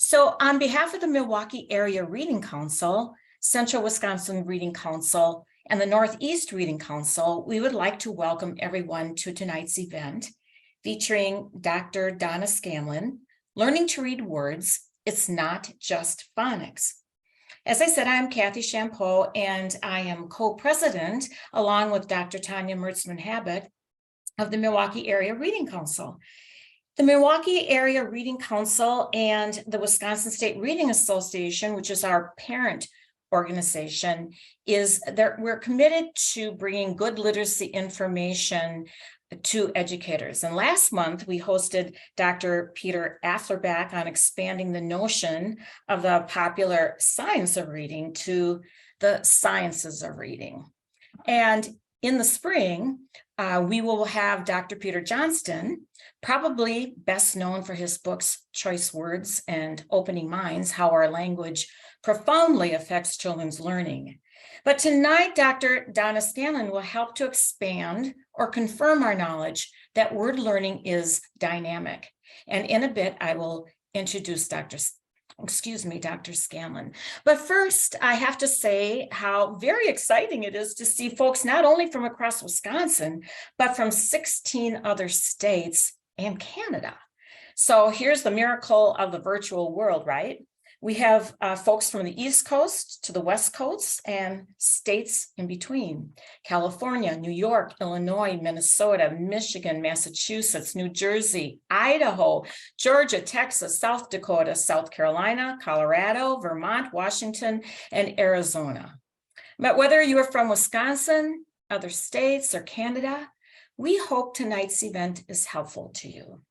So on behalf of the Milwaukee Area Reading Council, Central Wisconsin Reading Council, and the Northeast Reading Council, we would like to welcome everyone to tonight's event featuring Dr. Donna Scanlon, Learning to Read Words, It's Not Just Phonics. As I said, I'm Kathy Champeau, and I am co-president, along with Dr. Tanya Mertzman-Habit, of the Milwaukee Area Reading Council. The Milwaukee Area Reading Council and the Wisconsin State Reading Association, which is our parent organization, we're committed to bringing good literacy information to educators. And last month, we hosted Dr. Peter Afflerbach on expanding the notion of the popular science of reading to the sciences of reading. And in the spring, we will have Dr. Peter Johnston, probably best known for his books, Choice Words and Opening Minds, How Our Language Profoundly Affects Children's Learning. But tonight, Dr. Donna Scanlon will help to expand or confirm our knowledge that word learning is dynamic. And in a bit, I will introduce Dr. Scanlon. But first, I have to say how very exciting it is to see folks not only from across Wisconsin, but from 16 other states and Canada. So here's the miracle of the virtual world, right? We have folks from the East Coast to the West Coast and states in between: California, New York, Illinois, Minnesota, Michigan, Massachusetts, New Jersey, Idaho, Georgia, Texas, South Dakota, South Carolina, Colorado, Vermont, Washington, and Arizona. But whether you are from Wisconsin, other states, or Canada, we hope tonight's event is helpful to you.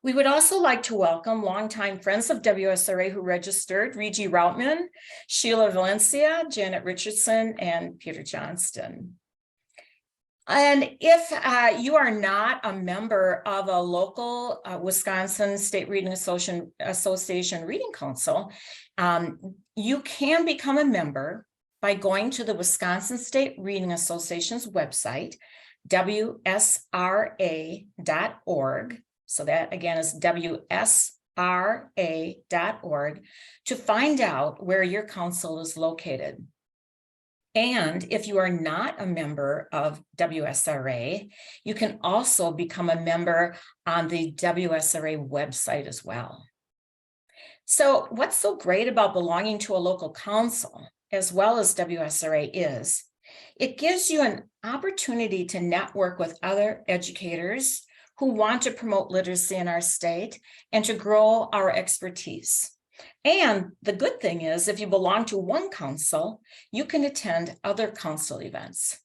We would also like to welcome longtime friends of WSRA who registered: Regi Routman, Sheila Valencia, Janet Richardson, and Peter Johnston. And if you are not a member of a local Wisconsin State Reading Association Reading Council, you can become a member by going to the Wisconsin State Reading Association's website, WSRA.org. So that again is WSRA.org, to find out where your council is located. And if you are not a member of WSRA, you can also become a member on the WSRA website as well. So what's so great about belonging to a local council as well as WSRA is it gives you an opportunity to network with other educators who want to promote literacy in our state and to grow our expertise. And the good thing is, if you belong to one council, you can attend other council events.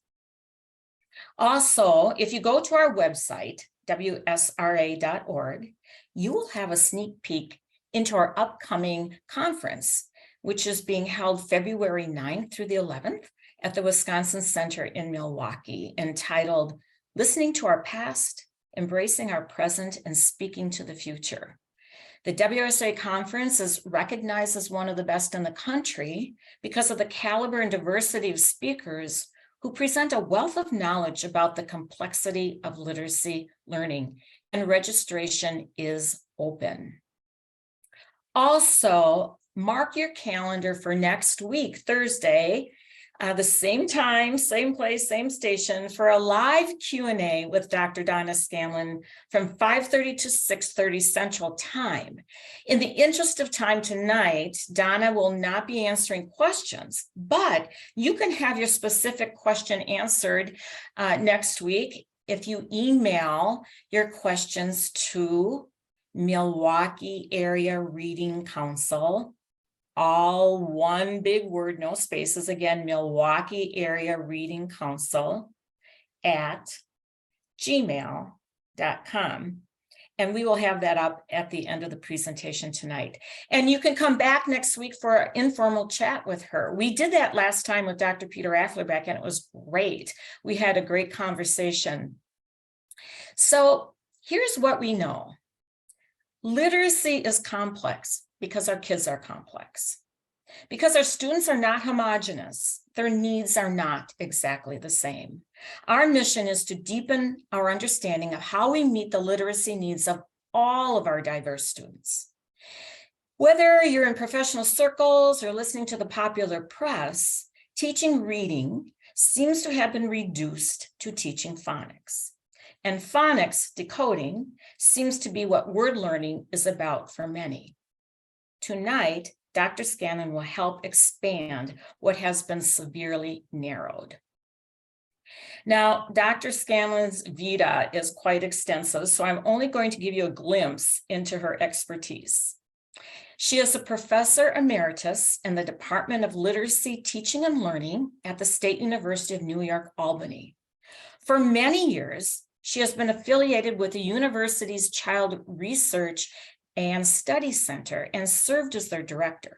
Also, if you go to our website, WSRA.org, you will have a sneak peek into our upcoming conference, which is being held February 9th through the 11th at the Wisconsin Center in Milwaukee, entitled Listening to Our Past, Embracing Our Present, and Speaking to the Future. The WSA conference is recognized as one of the best in the country because of the caliber and diversity of speakers who present a wealth of knowledge about the complexity of literacy learning, and registration is open. Also, mark your calendar for next week, Thursday, the same time, same place, same station, for a live Q&A with Dr. Donna Scanlon from 5:30 to 6:30 Central Time. In the interest of time tonight, Donna will not be answering questions, but you can have your specific question answered next week if you email your questions to Milwaukee Area Reading Council, all one big word, no spaces. Again, Milwaukee Area Reading Council at gmail.com. And we will have that up at the end of the presentation tonight. And you can come back next week for an informal chat with her. We did that last time with Dr. Peter Afflerbach, and it was great. We had a great conversation. So here's what we know. Literacy is complex because our kids are complex. Because our students are not homogeneous, their needs are not exactly the same. Our mission is to deepen our understanding of how we meet the literacy needs of all of our diverse students. Whether you're in professional circles or listening to the popular press, teaching reading seems to have been reduced to teaching phonics. And phonics decoding seems to be what word learning is about for many. Tonight, Dr. Scanlon will help expand what has been severely narrowed. Now, Dr. Scanlon's vita is quite extensive, so I'm only going to give you a glimpse into her expertise. She is a professor emeritus in the Department of Literacy, Teaching and Learning at the State University of New York, Albany. For many years, she has been affiliated with the university's Child Research and Study Center and served as their director.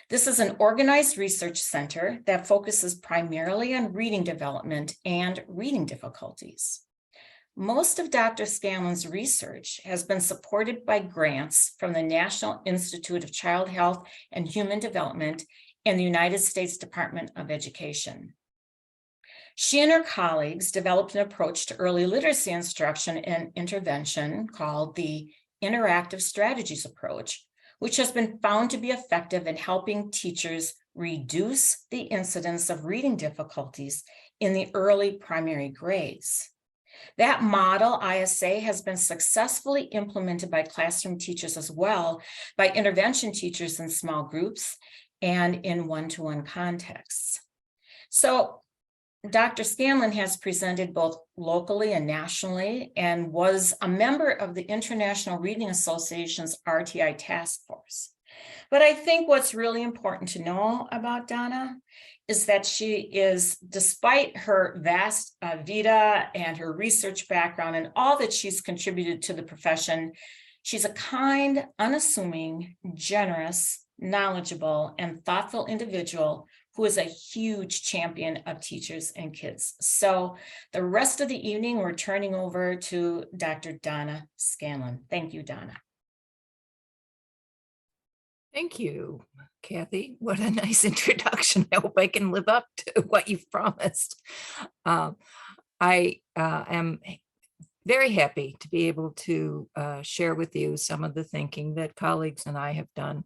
This is an organized research center that focuses primarily on reading development and reading difficulties. Most of Dr. Scanlon's research has been supported by grants from the National Institute of Child Health and Human Development and the United States Department of Education. She and her colleagues developed an approach to early literacy instruction and intervention called the Interactive Strategies Approach, which has been found to be effective in helping teachers reduce the incidence of reading difficulties in the early primary grades. That model, ISA, has been successfully implemented by classroom teachers as well, by intervention teachers in small groups and in one-to-one contexts. So Dr. Scanlon has presented both locally and nationally and was a member of the International Reading Association's RTI task force. But I think what's really important to know about Donna is that she is, despite her vast vita and her research background and all that she's contributed to the profession, she's a kind, unassuming, generous, knowledgeable, and thoughtful individual who is a huge champion of teachers and kids. So the rest of the evening, we're turning over to Dr. Donna Scanlon. Thank you, Donna. Thank you, Kathy. What a nice introduction. I hope I can live up to what you've promised. I am very happy to be able to share with you some of the thinking that colleagues and I have done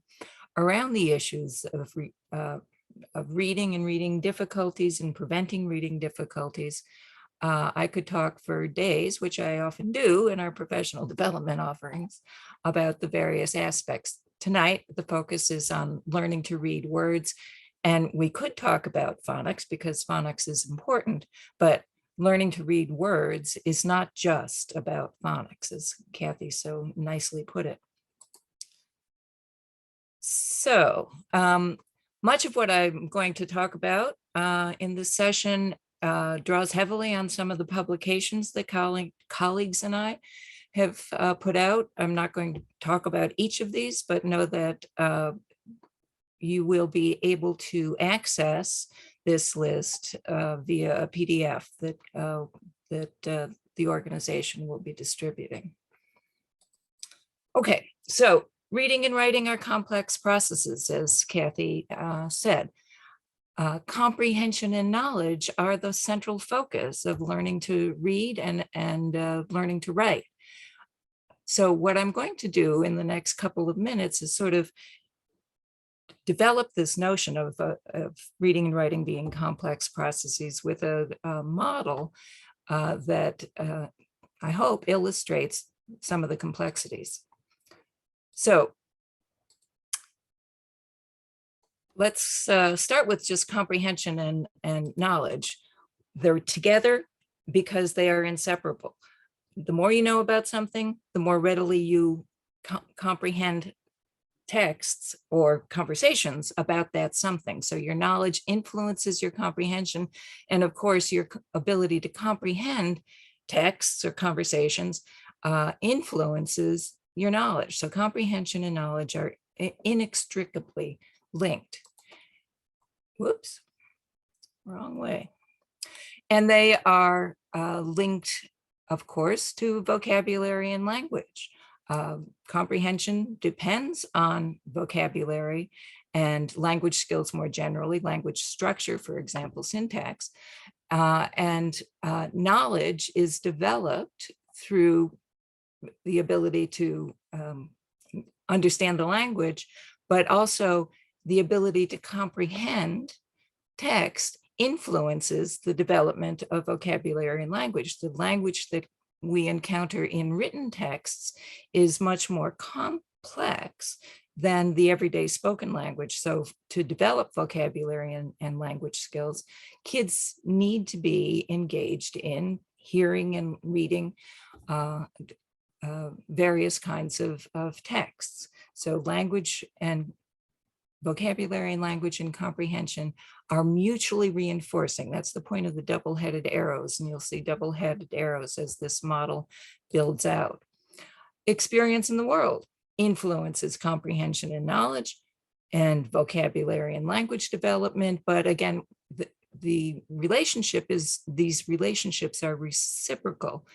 around the issues of reading and reading difficulties and preventing reading difficulties. I could talk for days, which I often do in our professional development offerings, about the various aspects. Tonight, the focus is on learning to read words, and we could talk about phonics because phonics is important, but learning to read words is not just about phonics, as Kathy so nicely put it. So much of what I'm going to talk about in this session draws heavily on some of the publications that colleagues and I have put out. I'm not going to talk about each of these, but know that you will be able to access this list via a PDF that the organization will be distributing. Okay, so reading and writing are complex processes, as Kathy said. Comprehension and knowledge are the central focus of learning to read and learning to write. So what I'm going to do in the next couple of minutes is sort of develop this notion of reading and writing being complex processes with a model that I hope illustrates some of the complexities. So let's start with just comprehension and knowledge. They're together because they are inseparable. The more you know about something, the more readily you comprehend texts or conversations about that something. So your knowledge influences your comprehension. And of course, your ability to comprehend texts or conversations influences your knowledge. So comprehension and knowledge are inextricably linked. Whoops, wrong way. And they are linked, of course, to vocabulary and language. Comprehension depends on vocabulary and language skills more generally, language structure, for example, syntax. And knowledge is developed through the ability to understand the language, but also the ability to comprehend text influences the development of vocabulary and language. The language that we encounter in written texts is much more complex than the everyday spoken language. So to develop vocabulary and language skills, kids need to be engaged in hearing and reading various kinds of texts. So language and vocabulary and language and comprehension are mutually reinforcing. That's the point of the double-headed arrows, and you'll see double-headed arrows as this model builds out. Experience in the world influences comprehension and knowledge and vocabulary and language development. But again, the relationship is, these relationships are reciprocal.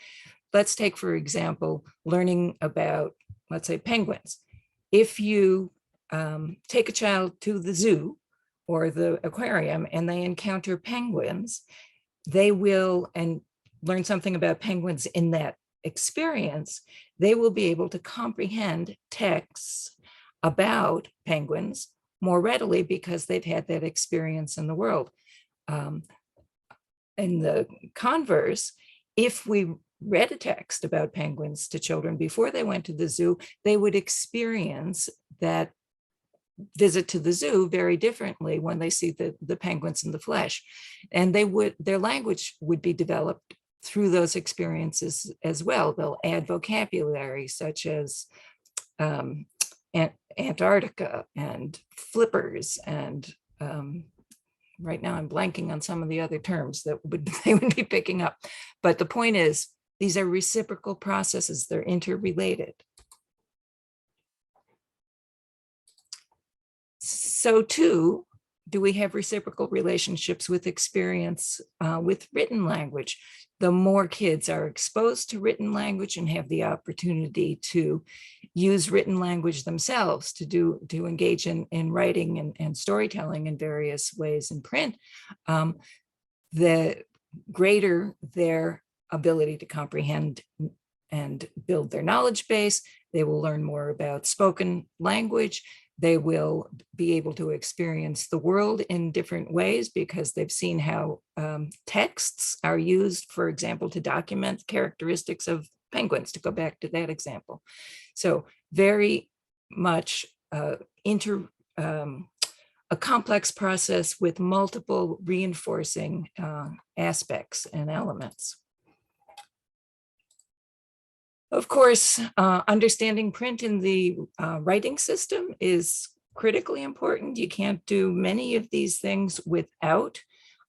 Let's take, for example, learning about, let's say, penguins. If you take a child to the zoo or the aquarium and they encounter penguins, they will, and learn something about penguins in that experience, they will be able to comprehend texts about penguins more readily because they've had that experience in the world. In the converse, if we read a text about penguins to children before they went to the zoo, they would experience that visit to the zoo very differently when they see the penguins in the flesh. And their language would be developed through those experiences as well. They'll add vocabulary such as Antarctica and flippers, and right now I'm blanking on some of the other terms that they would be picking up. But the point is, these are reciprocal processes, they're interrelated. So too, do we have reciprocal relationships with experience with written language? The more kids are exposed to written language and have the opportunity to use written language themselves to engage in writing and storytelling in various ways in print, the greater their ability to comprehend and build their knowledge base. They will learn more about spoken language. They will be able to experience the world in different ways because they've seen how texts are used, for example, to document characteristics of penguins, to go back to that example. So very much a complex process with multiple reinforcing aspects and elements. Of course, understanding print in the writing system is critically important. You can't do many of these things without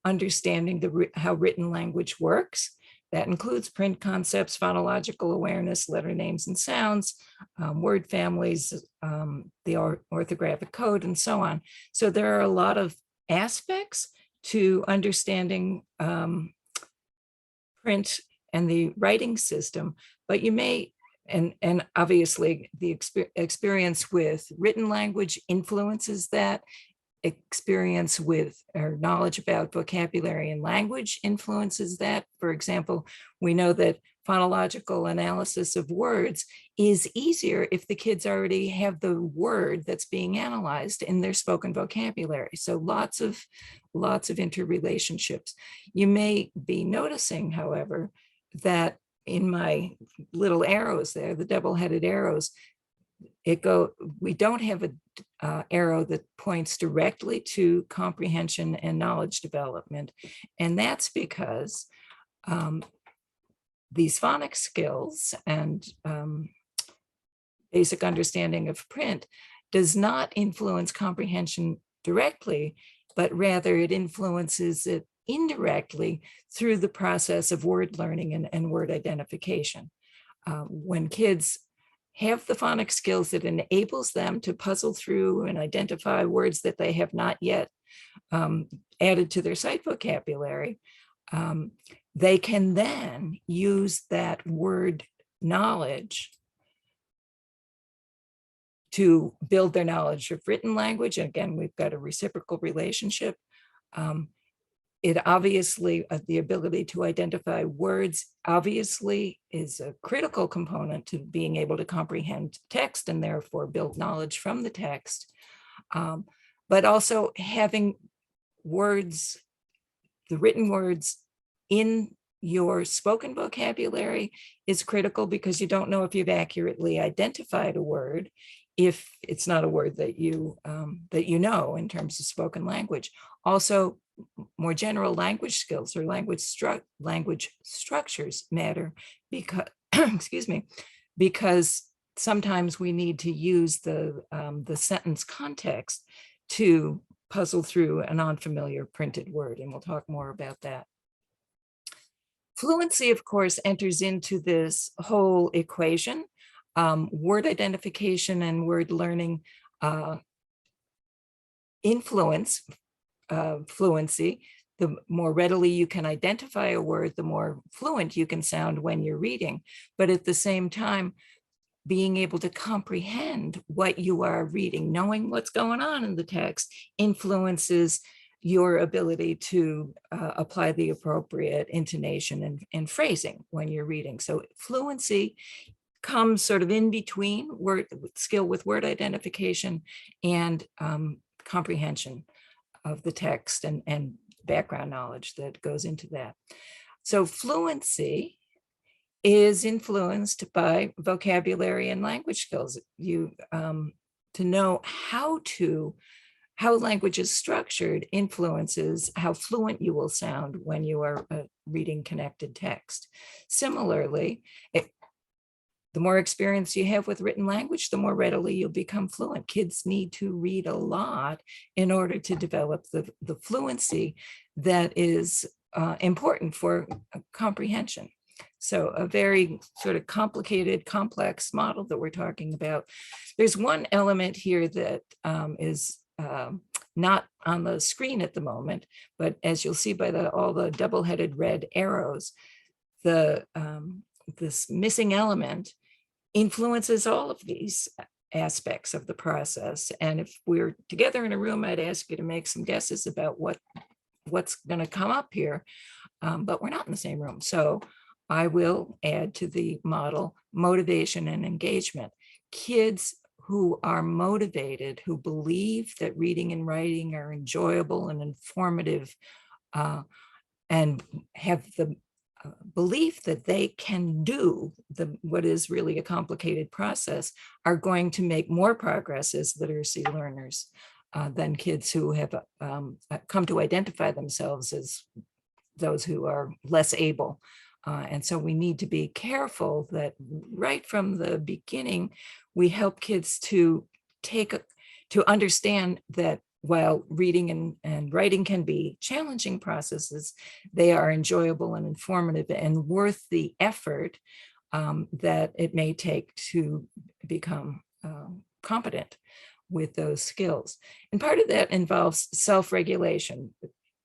understanding how written language works. That includes print concepts, phonological awareness, letter names and sounds, word families, the orthographic code, and so on. So there are a lot of aspects to understanding print and the writing system, but you may, and obviously the experience with written language influences that. Experience with or knowledge about vocabulary and language influences that. For example, we know that phonological analysis of words is easier if the kids already have the word that's being analyzed in their spoken vocabulary. So lots of interrelationships. You may be noticing, however, that in my little arrows there, the double-headed arrows, we don't have an arrow that points directly to comprehension and knowledge development. And that's because these phonics skills and basic understanding of print does not influence comprehension directly, but rather it influences it indirectly through the process of word learning and word identification. When kids have the phonics skills that enables them to puzzle through and identify words that they have not yet added to their sight vocabulary, they can then use that word knowledge to build their knowledge of written language. And again, we've got a reciprocal relationship. it obviously, the ability to identify words obviously is a critical component to being able to comprehend text and therefore build knowledge from the text. But also having words, the written words in your spoken vocabulary is critical, because you don't know if you've accurately identified a word if it's not a word that you know in terms of spoken language. Also, more general language skills or language structures matter, because excuse me, because sometimes we need to use the sentence context to puzzle through an unfamiliar printed word, and we'll talk more about that. Fluency, of course, enters into this whole equation. Word identification and word learning influence fluency. The more readily you can identify a word, the more fluent you can sound when you're reading. But at the same time, being able to comprehend what you are reading, knowing what's going on in the text, influences your ability to apply the appropriate intonation and phrasing when you're reading. So fluency comes sort of in between skill with word identification and comprehension of the text and background knowledge that goes into that. So fluency is influenced by vocabulary and language skills. You to know how language is structured influences how fluent you will sound when you are reading connected text. Similarly, the more experience you have with written language, the more readily you'll become fluent. Kids need to read a lot in order to develop the fluency that is important for comprehension. So a very sort of complicated, complex model that we're talking about. There's one element here that is not on the screen at the moment, but as you'll see by all the double-headed red arrows, this missing element influences all of these aspects of the process. And if we're together in a room, I'd ask you to make some guesses about what's going to come up here, but we're not in the same room. So I will add to the model motivation and engagement. Kids who are motivated, who believe that reading and writing are enjoyable and informative, and have the belief that they can do what is really a complicated process, are going to make more progress as literacy learners than kids who have come to identify themselves as those who are less able. And so we need to be careful that right from the beginning, we help kids to understand that while reading and writing can be challenging processes, they are enjoyable and informative and worth the effort that it may take to become competent with those skills. And part of that involves self-regulation,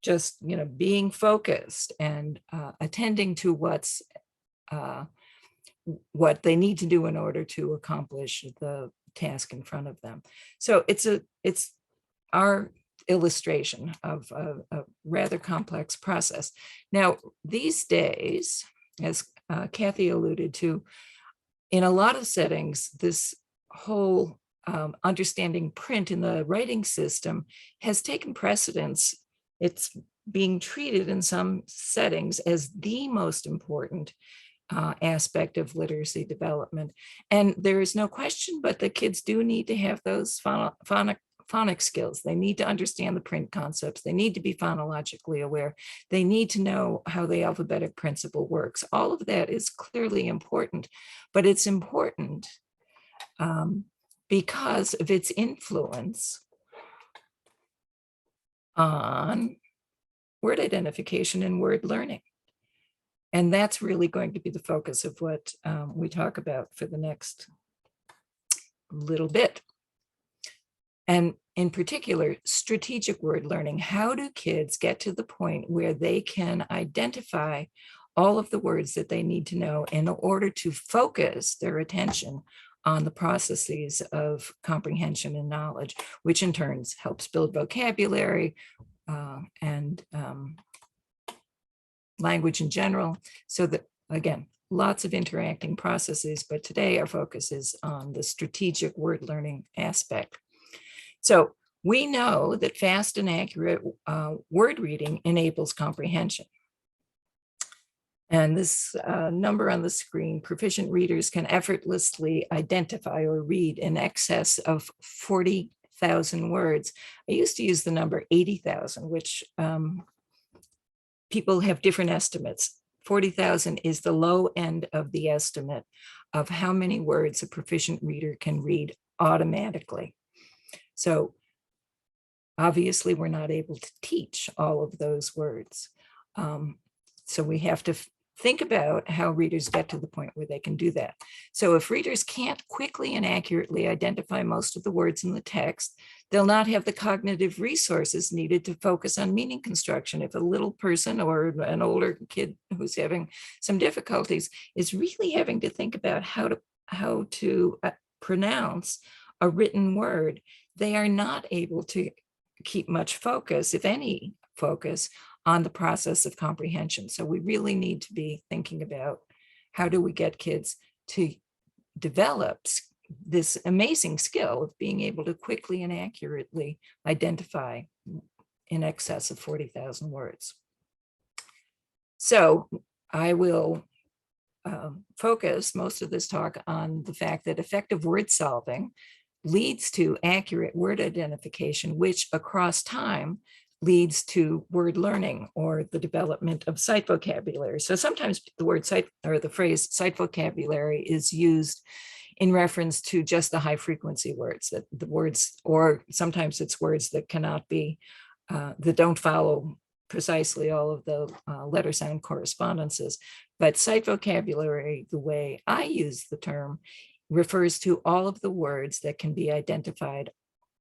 just being focused and attending to what they need to do in order to accomplish the task in front of them. So it's our illustration of a rather complex process. Now, these days, as Kathy alluded to, in a lot of settings, this whole understanding print in the writing system has taken precedence. It's being treated in some settings as the most important aspect of literacy development. And there is no question but that kids do need to have those phonics skills. They need to understand the print concepts. They need to be phonologically aware. They need to know how the alphabetic principle works. All of that is clearly important, but it's important because of its influence on word identification and word learning. And that's really going to be the focus of what we talk about for the next little bit. And in particular, strategic word learning. How do kids get to the point where they can identify all of the words that they need to know in order to focus their attention on the processes of comprehension and knowledge, which in turn helps build vocabulary and language in general. So that, again, lots of interacting processes, but today our focus is on the strategic word learning aspect. So we know that fast and accurate word reading enables comprehension. And this number on the screen, proficient readers can effortlessly identify or read in excess of 40,000 words. I used to use the number 80,000, which people have different estimates. 40,000 is the low end of the estimate of how many words a proficient reader can read automatically. So obviously, we're not able to teach all of those words. So we have to think about how readers get to the point where they can do that. So if readers can't quickly and accurately identify most of the words in the text, they'll not have the cognitive resources needed to focus on meaning construction. If a little person or an older kid who's having some difficulties is really having to think about how to pronounce a written word, they are not able to keep much focus, if any focus, on the process of comprehension. So we really need to be thinking about how do we get kids to develop this amazing skill of being able to quickly and accurately identify in excess of 40,000 words. So I will focus most of this talk on the fact that effective word solving leads to accurate word identification, which across time leads to word learning or the development of sight vocabulary. So sometimes the word sight or the phrase sight vocabulary is used in reference to just the high frequency words, that the words, or sometimes it's words that cannot be, that don't follow precisely all of the letter sound correspondences. But sight vocabulary, the way I use the term, refers to all of the words that can be identified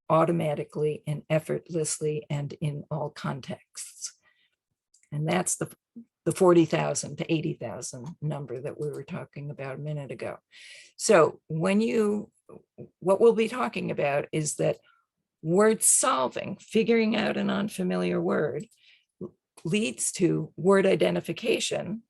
automatically and effortlessly and in all contexts. And that's the 40,000 to 80,000 number that we were talking about a minute ago. So what we'll be talking about is that word solving, figuring out an unfamiliar word, leads to word identification,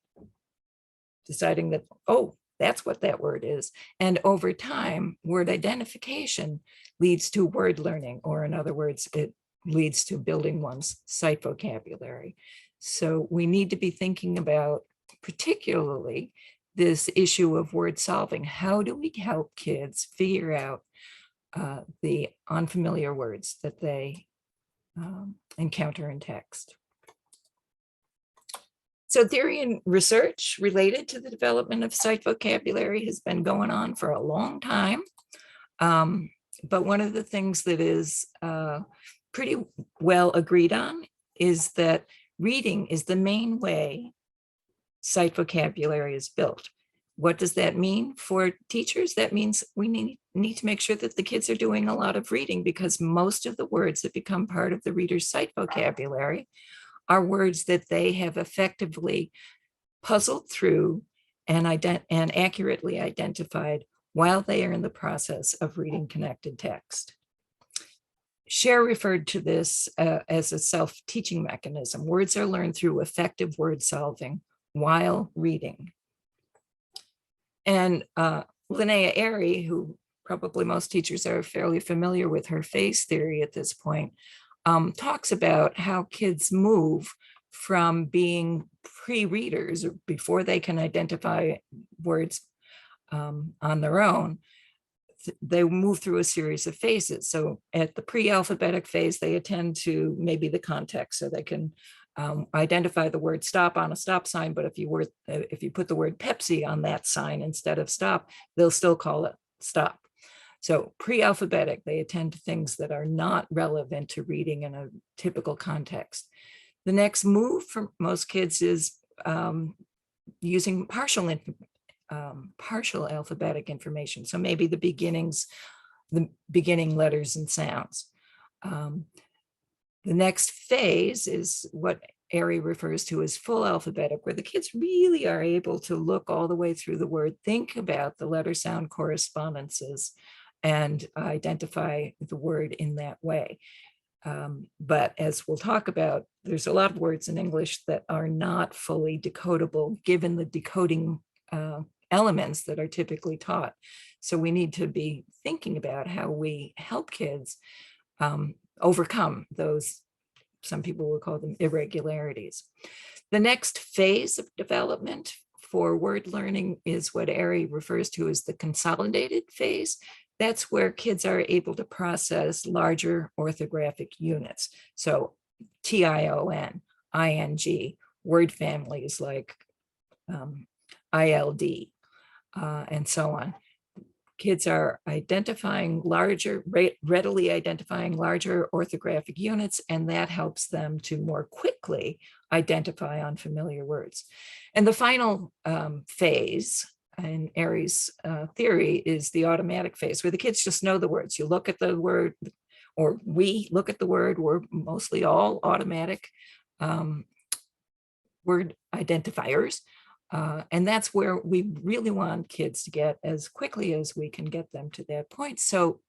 deciding that, oh, that's what that word is. And over time, word identification leads to word learning, or in other words, it leads to building one's sight vocabulary. So we need to be thinking about particularly this issue of word solving. How do we help kids figure out the unfamiliar words that they encounter in text? So theory and research related to the development of sight vocabulary has been going on for a long time. But one of the things that is pretty well agreed on is that reading is the main way sight vocabulary is built. What does that mean for teachers? That means we need to make sure that the kids are doing a lot of reading, because most of the words that become part of the reader's sight vocabulary are words that they have effectively puzzled through and accurately identified while they are in the process of reading connected text. Scher referred to this as a self-teaching mechanism. Words are learned through effective word solving while reading. And Linnea Airy, who probably most teachers are fairly familiar with her phase theory at this point, talks about how kids move from being pre-readers, or before they can identify words on their own. They move through a series of phases. So at the pre-alphabetic phase, they attend to maybe the context, so they can identify the word stop on a stop sign, but if you put the word Pepsi on that sign instead of stop, they'll still call it stop. So pre-alphabetic, they attend to things that are not relevant to reading in a typical context. The next move for most kids is using partial alphabetic information. So maybe the beginning letters and sounds. The next phase is what Airy refers to as full alphabetic, where the kids really are able to look all the way through the word, think about the letter sound correspondences, and identify the word in that way. But as we'll talk about, there's a lot of words in English that are not fully decodable given the decoding elements that are typically taught. So we need to be thinking about how we help kids overcome those, some people will call them irregularities. The next phase of development for word learning is what Ari refers to as the consolidated phase. That's where kids are able to process larger orthographic units. So TION, ING, word families like ILD, and so on. Kids are identifying larger, readily identifying larger orthographic units, and that helps them to more quickly identify unfamiliar words. And the final phase in Ari's theory is the automatic phase, where the kids just know the words. You look at the word, or we look at the word, we're mostly all automatic word identifiers. And that's where we really want kids to get as quickly as we can get them to that point, so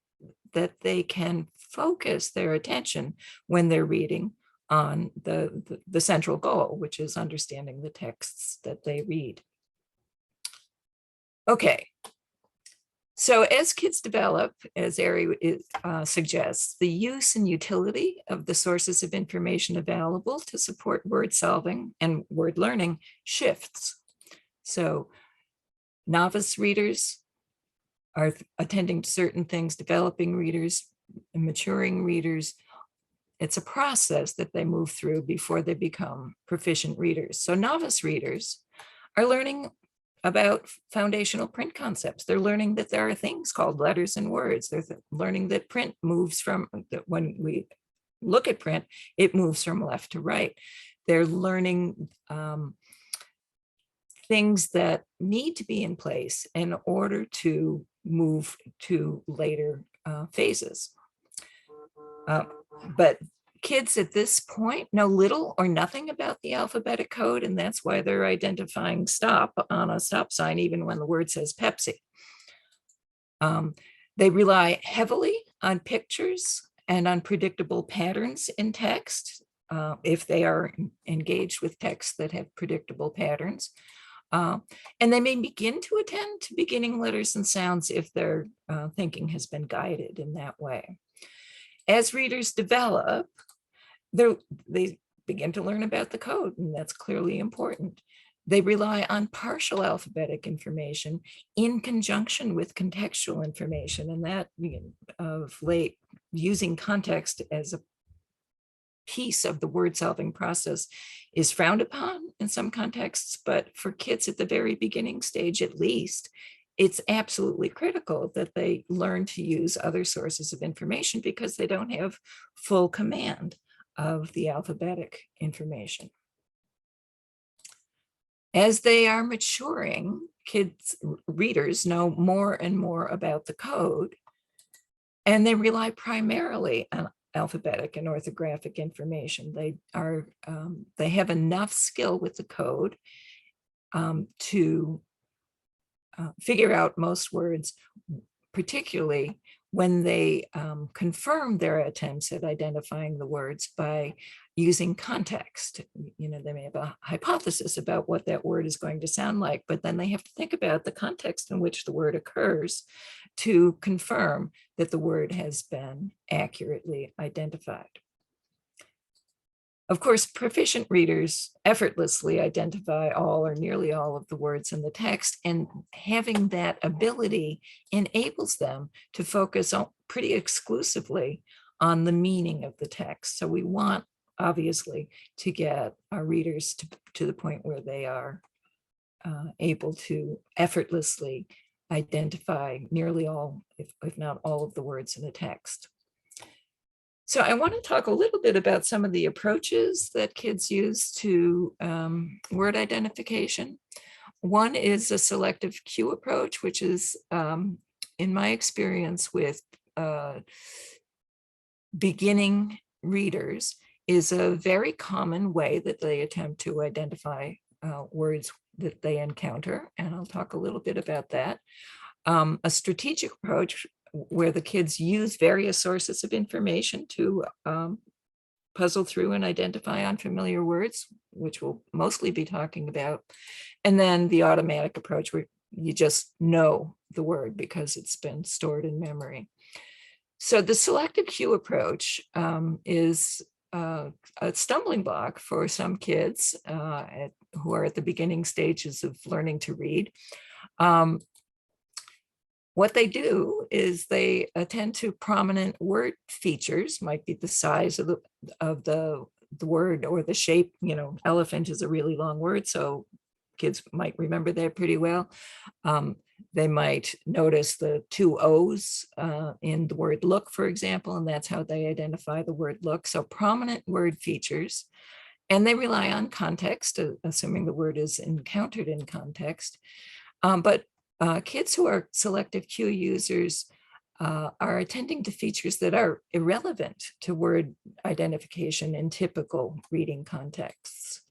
that they can focus their attention when they're reading on the central goal, which is understanding the texts that they read. Okay. So as kids develop, as Ari suggests, the use and utility of the sources of information available to support word solving and word learning shifts. So novice readers are attending to certain things, developing readers, and maturing readers. It's a process that they move through before they become proficient readers. So novice readers are learning about foundational print concepts. They're learning that there are things called letters and words. They're learning that print moves from, that when we look at print, it moves from left to right. They're learning things that need to be in place in order to move to later phases. But kids at this point know little or nothing about the alphabetic code, and that's why they're identifying stop on a stop sign, even when the word says Pepsi. They rely heavily on pictures and on predictable patterns in text, if they are engaged with texts that have predictable patterns. And they may begin to attend to beginning letters and sounds if their thinking has been guided in that way. As readers develop, they begin to learn about the code, and that's clearly important. They rely on partial alphabetic information in conjunction with contextual information, and that of late, using context as a piece of the word solving process is frowned upon in some contexts, but for kids at the very beginning stage, at least, it's absolutely critical that they learn to use other sources of information because they don't have full command of the alphabetic information. As they are maturing, kids, readers know more and more about the code, and they rely primarily on alphabetic and orthographic information. They have enough skill with the code to figure out most words, particularly when they confirm their attempts at identifying the words by using context. You know, they may have a hypothesis about what that word is going to sound like, but then they have to think about the context in which the word occurs to confirm that the word has been accurately identified. Of course, proficient readers effortlessly identify all or nearly all of the words in the text, and having that ability enables them to focus on pretty exclusively on the meaning of the text. So we want, obviously, to get our readers to the point where they are able to effortlessly identify nearly all, if not all, of the words in the text. So I want to talk a little bit about some of the approaches that kids use to word identification. One is a selective cue approach, which is, in my experience with beginning readers, is a very common way that they attempt to identify words that they encounter. And I'll talk a little bit about that. A strategic approach where the kids use various sources of information to puzzle through and identify unfamiliar words, which we'll mostly be talking about. And then the automatic approach, where you just know the word because it's been stored in memory. So the selective cue approach is a stumbling block for some kids who are at the beginning stages of learning to read. What they do is they attend to prominent word features, might be the size of the word or the shape. Elephant is a really long word, so kids might remember that pretty well. They might notice the two O's in the word look, for example, and that's how they identify the word look. So prominent word features, and they rely on context, assuming the word is encountered in context. But kids who are selective cue users are attending to features that are irrelevant to word identification in typical reading contexts.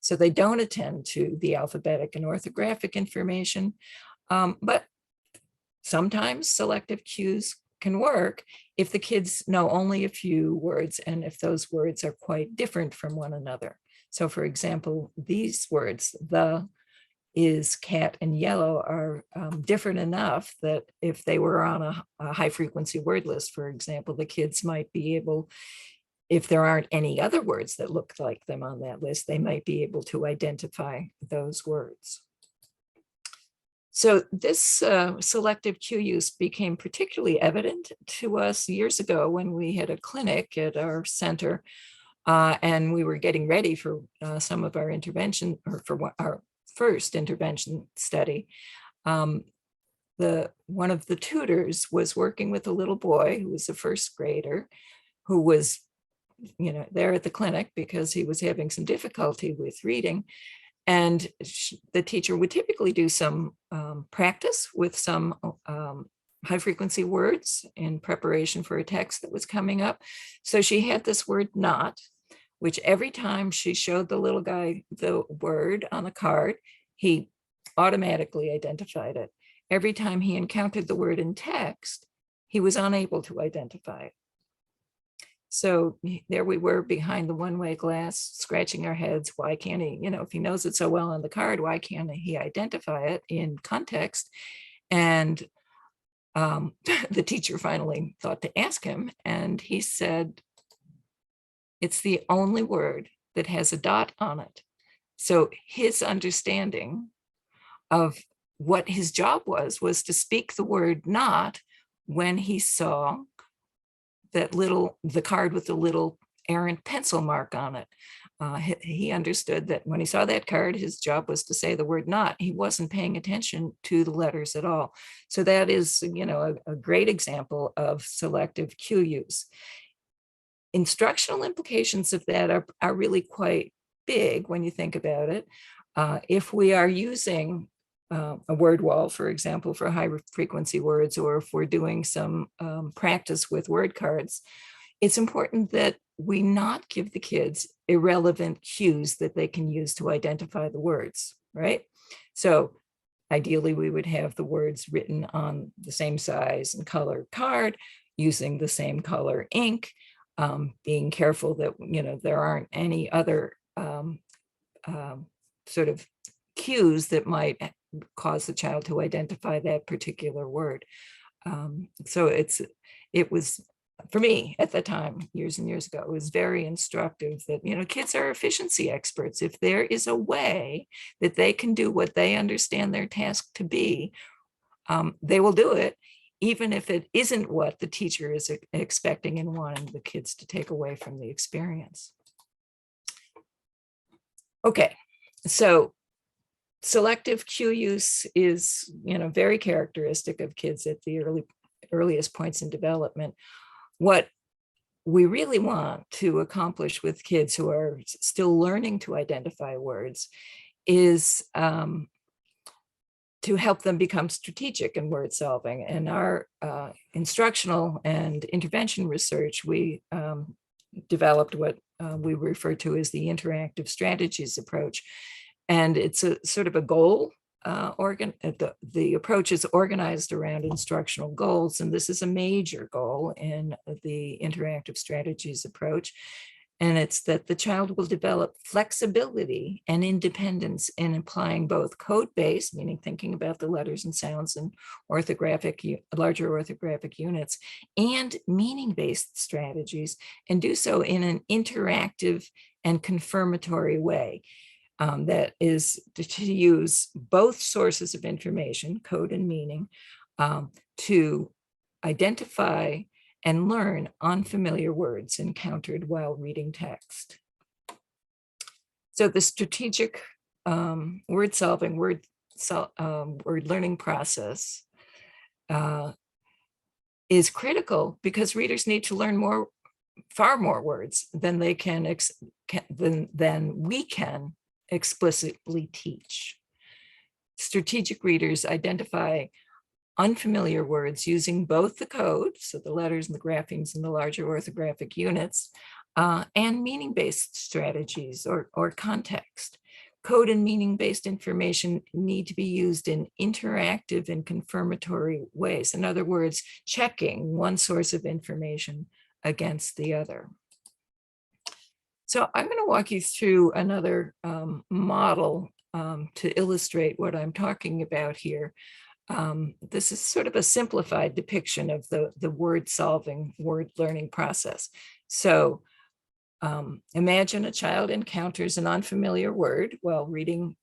So they don't attend to the alphabetic and orthographic information, but sometimes selective cues can work if the kids know only a few words and if those words are quite different from one another. So for example, these words, the, is, cat, and yellow, are different enough that if they were on a high frequency word list, for example, the kids might be able, if there aren't any other words that look like them on that list, they might be able to identify those words. So this selective cue use became particularly evident to us years ago when we had a clinic at our center, and we were getting ready for some of our intervention, or for our first intervention study. One of the tutors was working with a little boy who was a first grader, who was there at the clinic because he was having some difficulty with reading. And the teacher would typically do some practice with some high frequency words in preparation for a text that was coming up. So she had this word not, which every time she showed the little guy the word on the card, he automatically identified it. Every time he encountered the word in text, he was unable to identify it. So there we were behind the one-way glass, scratching our heads. Why can't he, if he knows it so well on the card, why can't he identify it in context? And the teacher finally thought to ask him, and he said, it's the only word that has a dot on it. So his understanding of what his job was to speak the word not when he saw the card with the little errant pencil mark on it. He understood that when he saw that card, his job was to say the word not. He wasn't paying attention to the letters at all. So that is, a great example of selective cue use. Instructional implications of that are really quite big when you think about it. If we are using a word wall, for example, for high frequency words, or if we're doing some practice with word cards, it's important that we not give the kids irrelevant cues that they can use to identify the words, right? So ideally, we would have the words written on the same size and color card, using the same color ink, being careful that, there aren't any other sort of cues that might cause the child to identify that particular word. So it was, for me at the time, years and years ago, it was very instructive that, kids are efficiency experts. If there is a way that they can do what they understand their task to be, they will do it, even if it isn't what the teacher is expecting and wanting the kids to take away from the experience. Okay, so selective cue use is, very characteristic of kids at the earliest points in development. What we really want to accomplish with kids who are still learning to identify words is to help them become strategic in word solving. And our instructional and intervention research, we developed what we refer to as the interactive strategies approach. And it's a sort of a goal the approach is organized around instructional goals, and this is a major goal in the interactive strategies approach. And it's that the child will develop flexibility and independence in applying both code-based, meaning thinking about the letters and sounds and larger orthographic units, and meaning-based strategies, and do so in an interactive and confirmatory way. That is to use both sources of information, code and meaning, to identify and learn unfamiliar words encountered while reading text. So the strategic word solving, word learning process is critical because readers need to learn far more words than they than we can explicitly teach. Strategic readers identify unfamiliar words using both the code, so the letters and the graphemes and the larger orthographic units, and meaning-based strategies or context. Code and meaning-based information need to be used in interactive and confirmatory ways. In other words, checking one source of information against the other. So I'm going to walk you through another model to illustrate what I'm talking about here. This is sort of a simplified depiction of the word solving, word learning process. So imagine a child encounters an unfamiliar word while reading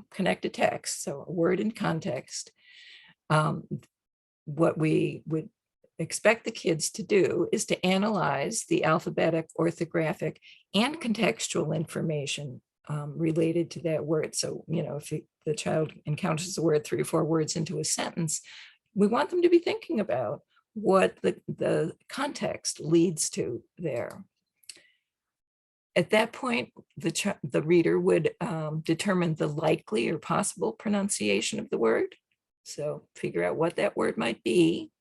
connected text, so a word in context. What we would expect the kids to do is to analyze the alphabetic, orthographic, and contextual information related to that word. So, if the child encounters the word 3 or 4 words into a sentence, we want them to be thinking about what the context leads to there. At that point, the reader would determine the likely or possible pronunciation of the word. So figure out what that word might be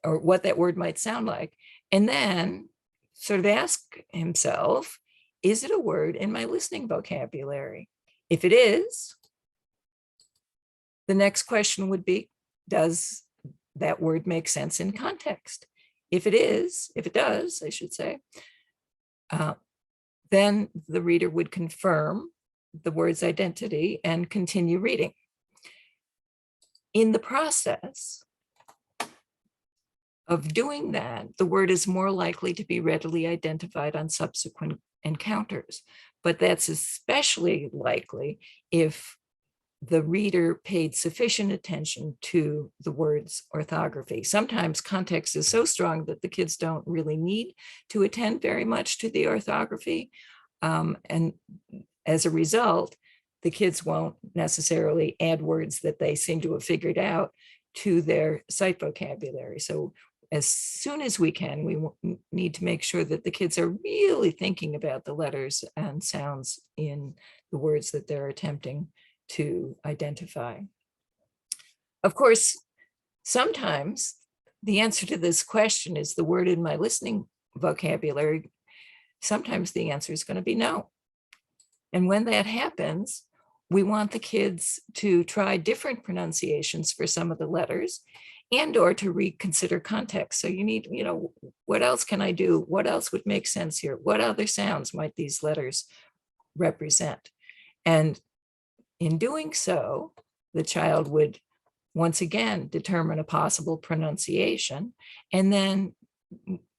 or what that word might sound like. And then sort of ask himself, is it a word in my listening vocabulary? If it is, the next question would be, does that word make sense in context? If it does, I should say, then the reader would confirm the word's identity and continue reading. In the process of doing that, the word is more likely to be readily identified on subsequent encounters, but that's especially likely if the reader paid sufficient attention to the word's orthography. Sometimes context is so strong that the kids don't really need to attend very much to the orthography. And as a result, the kids won't necessarily add words that they seem to have figured out to their sight vocabulary. So as soon as we can, we need to make sure that the kids are really thinking about the letters and sounds in the words that they're attempting to identify. Of course, sometimes the answer to this question is the word in my listening vocabulary. Sometimes the answer is going to be no. And when that happens, we want the kids to try different pronunciations for some of the letters and or to reconsider context. So you need, what else can I do? What else would make sense here? What other sounds might these letters represent? And in doing so, the child would once again determine a possible pronunciation and then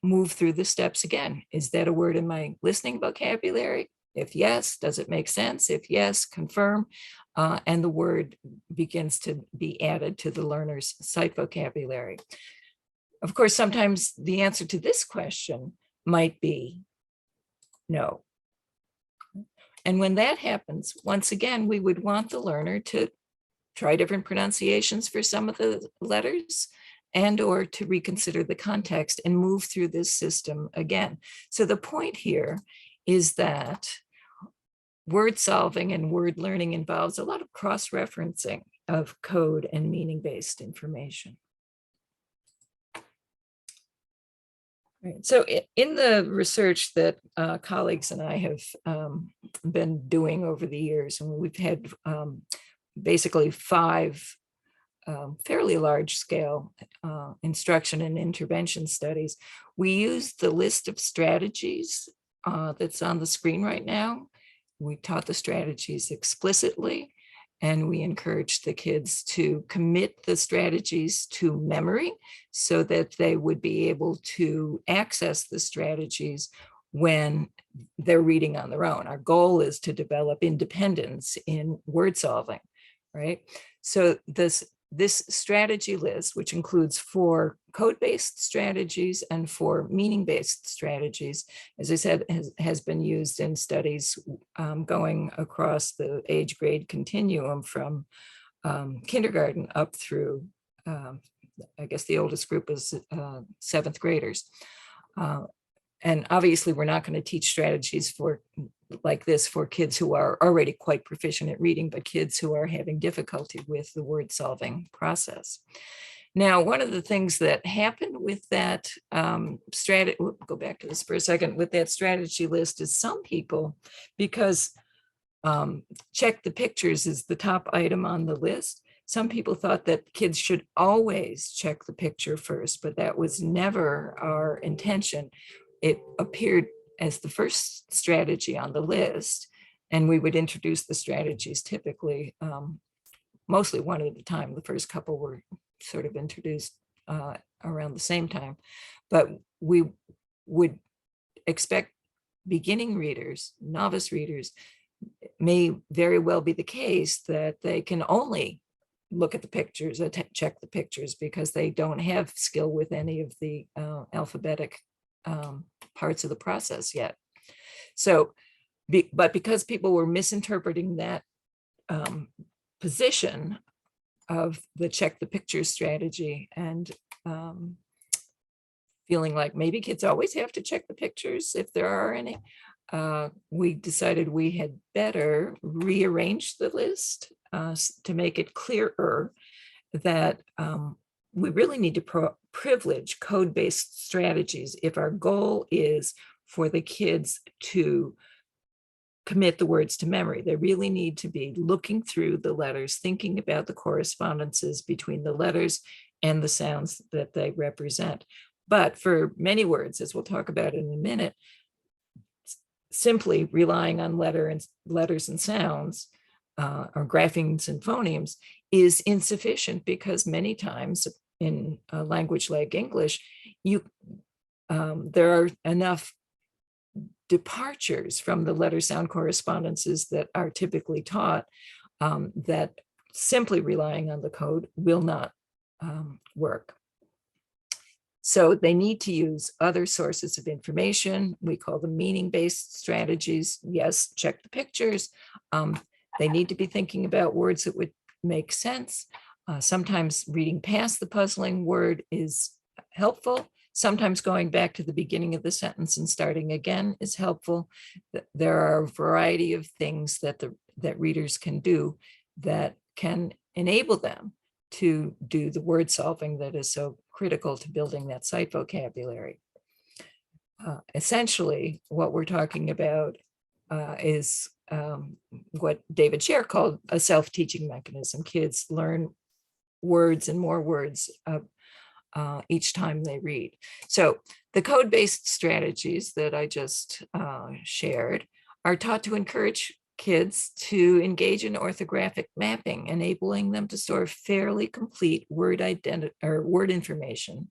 move through the steps again. Is that a word in my listening vocabulary? If yes, does it make sense? If yes, confirm. And the word begins to be added to the learner's sight vocabulary. Of course, sometimes the answer to this question might be no. And when that happens, once again, we would want the learner to try different pronunciations for some of the letters and or to reconsider the context and move through this system again. So the point here is that word solving and word learning involves a lot of cross-referencing of code and meaning-based information. Right. So in the research that colleagues and I have been doing over the years, and we've had basically 5 fairly large scale instruction and intervention studies. We used the list of strategies that's on the screen right now. We taught the strategies explicitly, and we encouraged the kids to commit the strategies to memory so that they would be able to access the strategies when they're reading on their own. Our goal is to develop independence in word solving, right? So this strategy list, which includes 4 code-based strategies and 4 meaning-based strategies, as I said, has been used in studies going across the age grade continuum from kindergarten up through, I guess the oldest group is 7th graders. And obviously, we're not going to teach strategies like this for kids who are already quite proficient at reading, but kids who are having difficulty with the word solving process. Now, one of the things that happened with that strategy, go back to this for a second, with that strategy list is some people, because check the pictures is the top item on the list, some people thought that kids should always check the picture first, but that was never our intention. It appeared as the first strategy on the list, and we would introduce the strategies typically, mostly one at a time. The first couple were sort of introduced around the same time, but we would expect beginning readers, novice readers, may very well be the case that they can only look at the pictures, check the pictures, because they don't have skill with any of the alphabetic parts of the process yet. So, but because people were misinterpreting that position of the check the pictures strategy and feeling like maybe kids always have to check the pictures if there are any, we decided we had better rearrange the list to make it clearer that we really need to privilege code-based strategies if our goal is for the kids to commit the words to memory. They really need to be looking through the letters, thinking about the correspondences between the letters and the sounds that they represent. But for many words, as we'll talk about in a minute, simply relying on letters and sounds or graphemes and phonemes is insufficient, because many times in a language like English, there are enough departures from the letter sound correspondences that are typically taught that simply relying on the code will not work. So they need to use other sources of information. We call them meaning-based strategies. Yes, check the pictures. They need to be thinking about words that would make sense. Sometimes reading past the puzzling word is helpful. Sometimes going back to the beginning of the sentence and starting again is helpful. There are a variety of things that that readers can do that can enable them to do the word solving that is so critical to building that sight vocabulary. Essentially, what we're talking about is what David Scher called a self-teaching mechanism. Kids learn words and more words each time they read. So the code-based strategies that I just shared are taught to encourage kids to engage in orthographic mapping, enabling them to store fairly complete word information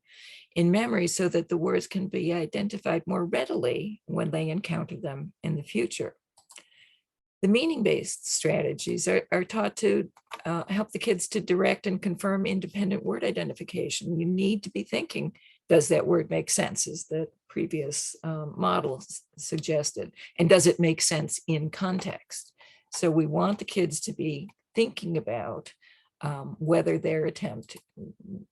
in memory so that the words can be identified more readily when they encounter them in the future. The meaning-based strategies are taught to help the kids to direct and confirm independent word identification. You need to be thinking, does that word make sense, as the previous model suggested? And does it make sense in context? So we want the kids to be thinking about whether their attempt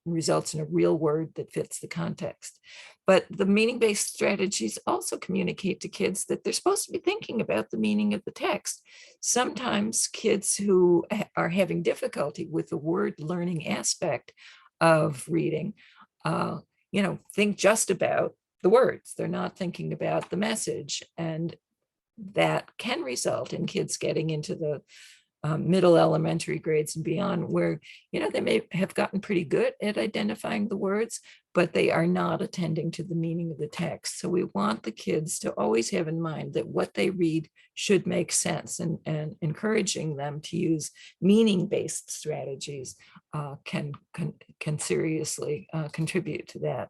results in a real word that fits the context. But the meaning-based strategies also communicate to kids that they're supposed to be thinking about the meaning of the text. Sometimes kids who are having difficulty with the word learning aspect of reading, think just about the words. They're not thinking about the message, and that can result in kids getting into the middle elementary grades and beyond, where, they may have gotten pretty good at identifying the words, but they are not attending to the meaning of the text. So we want the kids to always have in mind that what they read should make sense, and encouraging them to use meaning-based strategies can seriously contribute to that.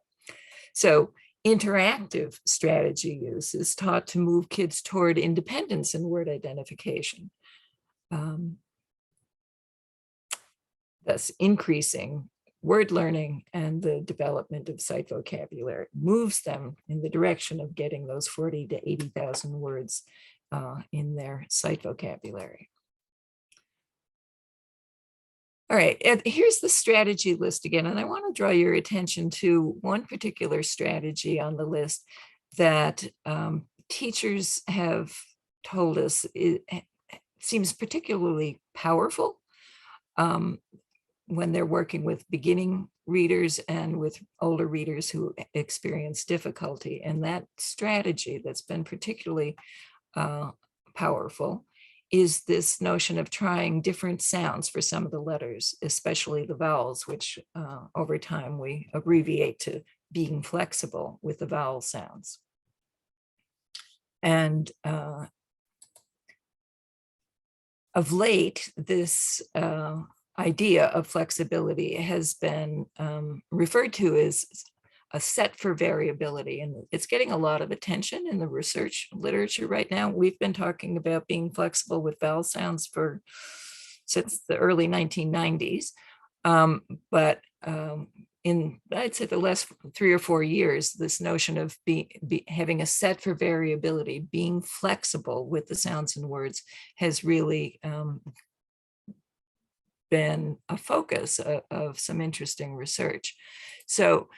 So interactive strategy use is taught to move kids toward independence in word identification, thus increasing word learning and the development of sight vocabulary, moves them in the direction of getting those 40 to 80,000 words in their sight vocabulary. All right, and here's the strategy list again, and I want to draw your attention to one particular strategy on the list that teachers have told us it seems particularly powerful when they're working with beginning readers and with older readers who experience difficulty. And that strategy that's been particularly powerful is this notion of trying different sounds for some of the letters, especially the vowels, which over time we abbreviate to being flexible with the vowel sounds. And of late, this idea of flexibility has been referred to as a set for variability, and it's getting a lot of attention in the research literature right now. We've been talking about being flexible with vowel sounds since the early 1990s, but in, I'd say, the last 3 or 4 years, this notion of having a set for variability, being flexible with the sounds and words, has really been a focus of some interesting research. So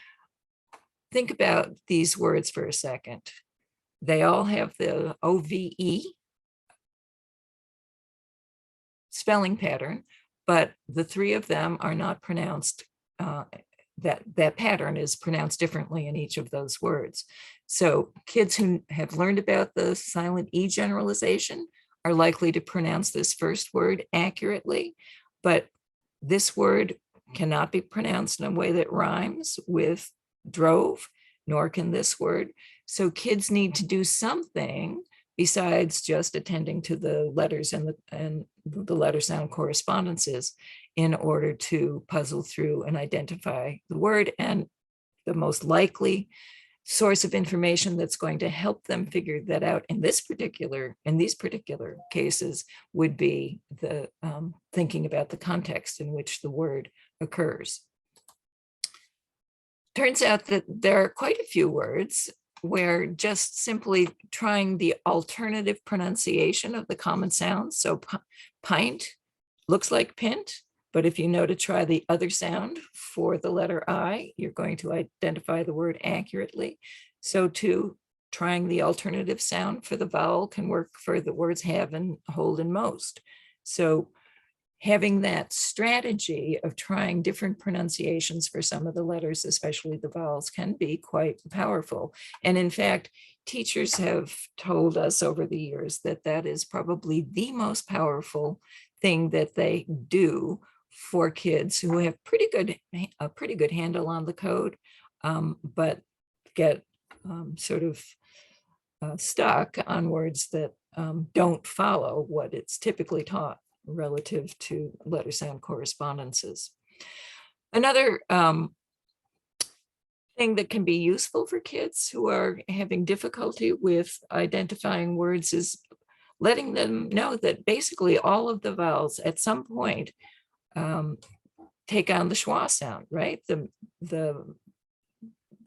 think about these words for a second. They all have the OVE spelling pattern, but the 3 of them are not pronounced. That pattern is pronounced differently in each of those words. So kids who have learned about the silent E generalization are likely to pronounce this first word accurately, but this word cannot be pronounced in a way that rhymes with drove, nor can this word. So kids need to do something besides just attending to the letters and the letter sound correspondences in order to puzzle through and identify the word. And the most likely source of information that's going to help them figure that out in these particular cases would be the thinking about the context in which the word occurs. Turns out that there are quite a few words where just simply trying the alternative pronunciation of the common sounds. So pint looks like pint, but if you know to try the other sound for the letter I, you're going to identify the word accurately. So too, trying the alternative sound for the vowel can work for the words have and hold and most. So having that strategy of trying different pronunciations for some of the letters, especially the vowels, can be quite powerful. And in fact, teachers have told us over the years that that is probably the most powerful thing that they do for kids who have a pretty good handle on the code, but get sort of stuck on words that don't follow what it's typically taught relative to letter sound correspondences. Another thing that can be useful for kids who are having difficulty with identifying words is letting them know that basically all of the vowels at some point take on the schwa sound, right? The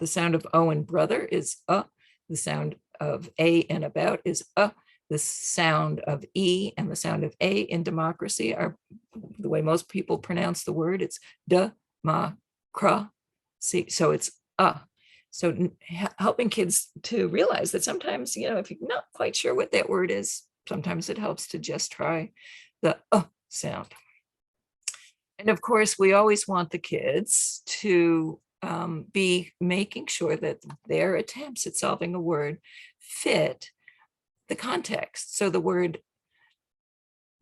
sound of O in brother is the sound of A in about is the sound of E and the sound of A in democracy are the way most people pronounce the word. It's see, so it's So helping kids to realize that sometimes, if you're not quite sure what that word is, sometimes it helps to just try the sound. And of course, we always want the kids to be making sure that their attempts at solving a word fit the context. So the word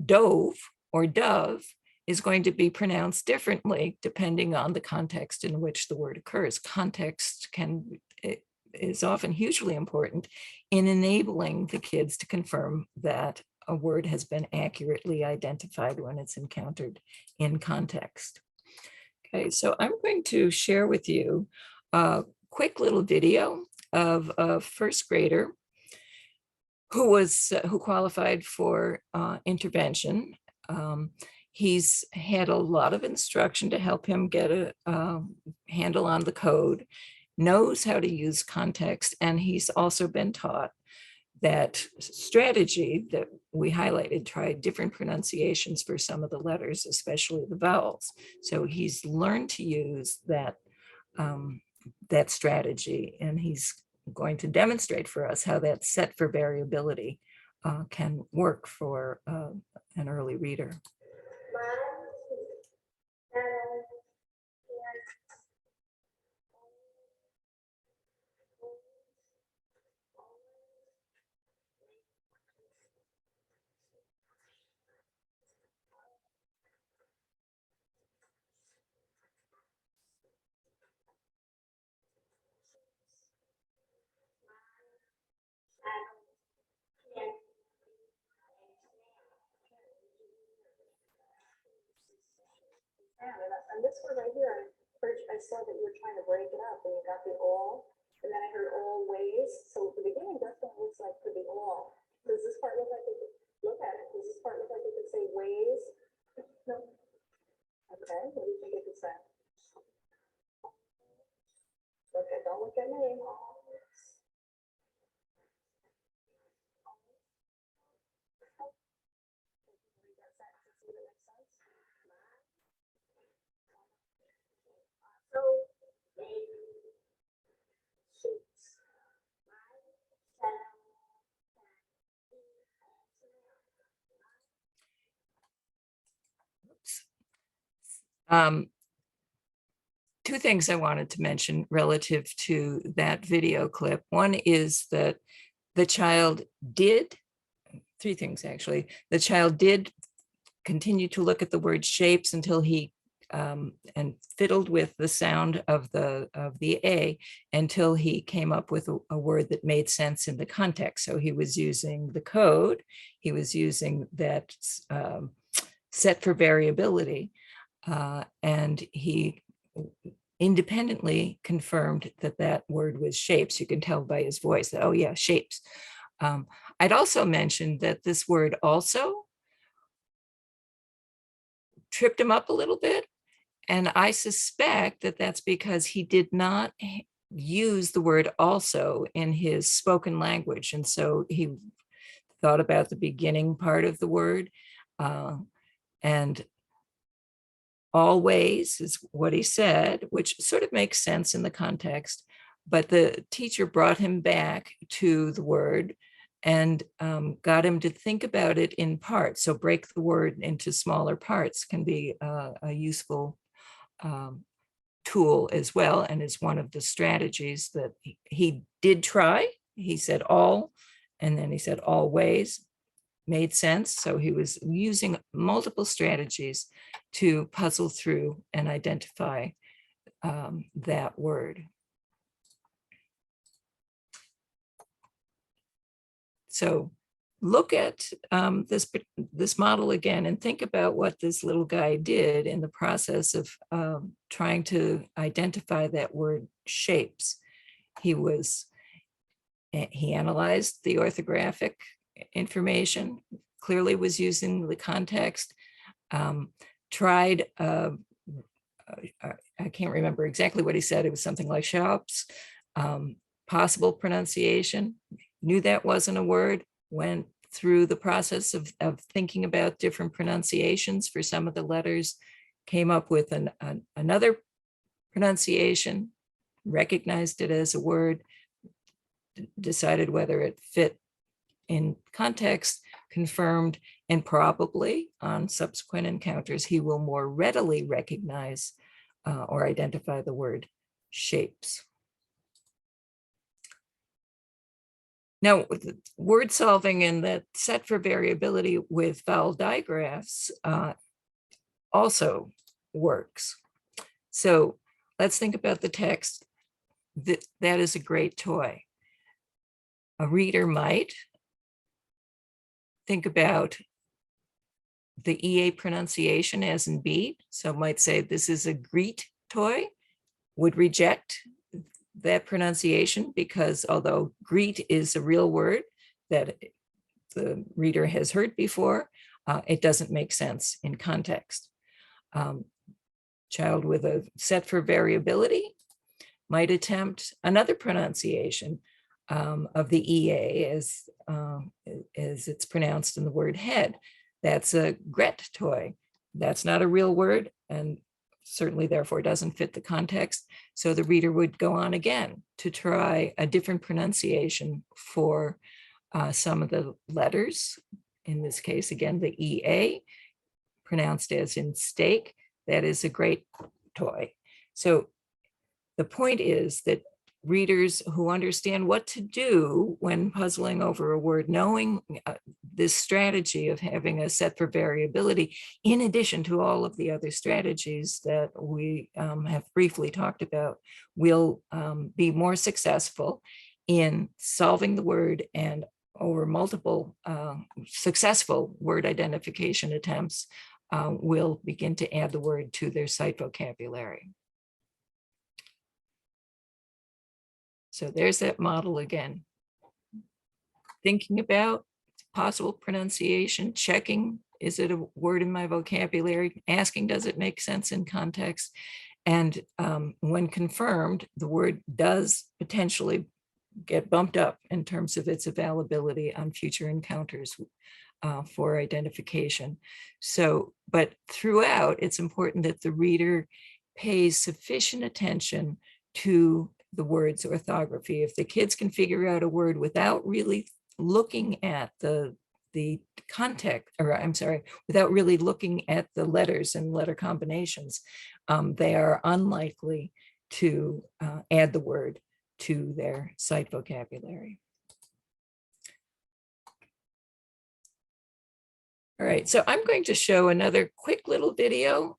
dove or dove is going to be pronounced differently depending on the context in which the word occurs. Context is often hugely important in enabling the kids to confirm that a word has been accurately identified when it's encountered in context. Okay, so I'm going to share with you a quick little video of a first grader who qualified for intervention. He's had a lot of instruction to help him get a handle on the code, knows how to use context, and he's also been taught that strategy that we highlighted, tried different pronunciations for some of the letters, especially the vowels. So he's learned to use that, that strategy, and he's going to demonstrate for us how that set for variability can work for an early reader. And this one right here, I saw that you were trying to break it up and you got the all, and then I heard all ways. So the beginning definitely looks like could be all. Does this part look like it could, look at it? Does this part look like it could say ways? No. Okay, what do you think it could say? Okay, don't look at me. So, Two things I wanted to mention relative to that video clip. One is that the child did, three things actually. The child did continue to look at the word shapes until he and fiddled with the sound of the A until he came up with a word that made sense in the context. So he was using the code, he was using that set for variability, and he independently confirmed that that word was shapes. You can tell by his voice that, oh yeah, shapes. I'd also mentioned that this word also tripped him up a little bit. And I suspect that that's because he did not use the word also in his spoken language. And so he thought about the beginning part of the word, and always is what he said, which sort of makes sense in the context. But the teacher brought him back to the word and got him to think about it in parts. So break the word into smaller parts can be a useful tool as well, and is one of the strategies that he did try. He said all, and then he said always, made sense. So he was using multiple strategies to puzzle through and identify that word. So look at this model again and think about what this little guy did in the process of trying to identify that word shapes. He analyzed the orthographic information, clearly was using the context, tried, I can't remember exactly what he said, it was something like shops, possible pronunciation, knew that wasn't a word, went through the process of thinking about different pronunciations for some of the letters, came up with another pronunciation, recognized it as a word, decided whether it fit in context, confirmed, and probably on subsequent encounters, he will more readily recognize or identify the word shapes. Now, word solving and that set for variability with vowel digraphs also works. So let's think about the text. That is a great toy. A reader might think about the EA pronunciation as in beat. So might say this is a greet toy, would reject that pronunciation because although greet is a real word that the reader has heard before, it doesn't make sense in context. Child with a set for variability might attempt another pronunciation of the EA as it's pronounced in the word head. That's a gret toy. That's not a real word and certainly therefore doesn't fit the context. So the reader would go on again to try a different pronunciation for some of the letters. In this case, again, the EA pronounced as in steak. That is a great toy. So the point is that readers who understand what to do when puzzling over a word, knowing this strategy of having a set for variability, in addition to all of the other strategies that we have briefly talked about, will be more successful in solving the word and over multiple successful word identification attempts will begin to add the word to their sight vocabulary. So there's that model again. Thinking about possible pronunciation, checking, is it a word in my vocabulary? Asking, does it make sense in context? And when confirmed, the word does potentially get bumped up in terms of its availability on future encounters for identification. So, but throughout, it's important that the reader pays sufficient attention to the word's orthography. If the kids can figure out a word without really looking at the context, or I'm sorry, without really looking at the letters and letter combinations, they are unlikely to add the word to their sight vocabulary. All right, so I'm going to show another quick little video,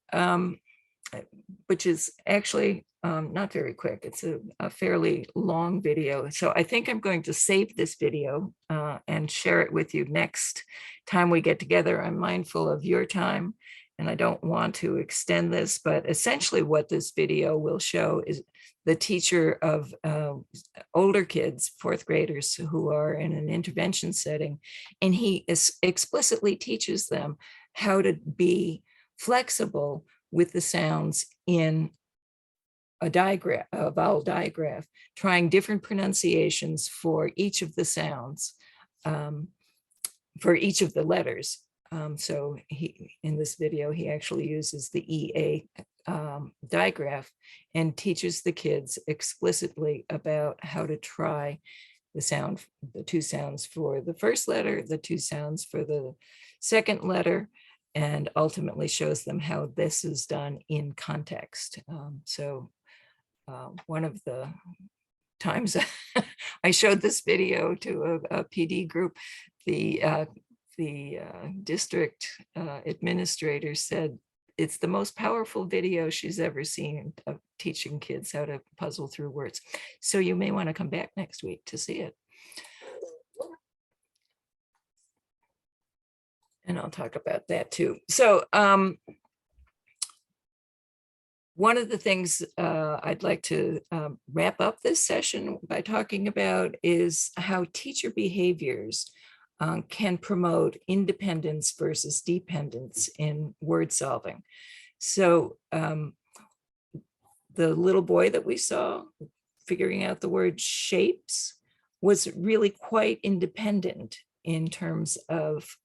which is actually not very quick. It's a fairly long video. So I think I'm going to save this video and share it with you next time we get together. I'm mindful of your time and I don't want to extend this, but essentially what this video will show is the teacher of older kids, fourth graders who are in an intervention setting, and he explicitly teaches them how to be flexible with the sounds in a diagram, a vowel digraph, trying different pronunciations for each of the sounds, for each of the letters. So he, in this video, he actually uses the EA digraph and teaches the kids explicitly about how to try the sound, the two sounds for the first letter, the two sounds for the second letter, and ultimately shows them how this is done in context. One of the times I showed this video to a PD group, the district administrator said it's the most powerful video she's ever seen of teaching kids how to puzzle through words. So you may want to come back next week to see it. And I'll talk about that too. So one of the things I'd like to wrap up this session by talking about is how teacher behaviors can promote independence versus dependence in word solving. So the little boy that we saw figuring out the word shapes was really quite independent in terms of